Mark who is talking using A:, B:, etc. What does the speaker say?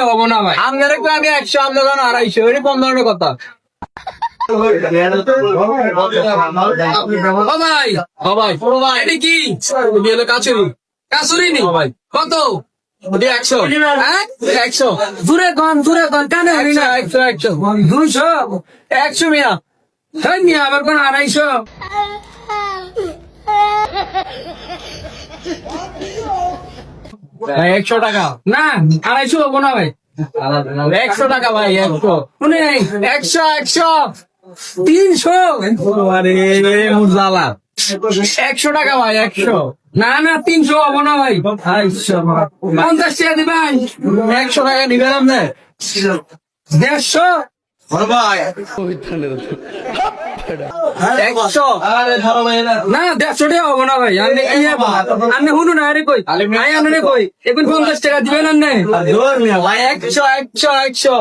A: হবো না ভাই,
B: আপনার একটু আগে 100, আপনার 250, এটা 15 কথা।
A: ও ভাই,
B: ও ভাই,
A: এটা কি কাছুরি? কাছুরি নি
B: ভাই
A: কত?
B: 100,
A: হ্যাঁ
B: 100,
A: দূরে কন কানে হবি না
B: 100, 100,
A: 200
B: 100 মিয়া।
A: তাই নিয়ে আবার কোন 250
B: ভাই 100 টাকা,
A: না 250 হবো না ভাই
B: 100 টাকা ভাই, 100,
A: শুনে
B: 100, 100,
A: 300
B: আরে মুজালা, 100 টাকা ভাই, 100,
A: না 300 হবো না ভাই 50 টাকা দিবেন
B: 100 টাকা নিবেন আপনি?
A: 150
B: ভাই 100, আরে ধরো ভাই না।
A: না 150 টাকা হবো না ভাই আপনি কি আপনি শুনুন আরে কই ভাই আপনি কই এখন 50 টাকা দিবেন না
B: ধর মিয়া ভাই, 100, 100, 100,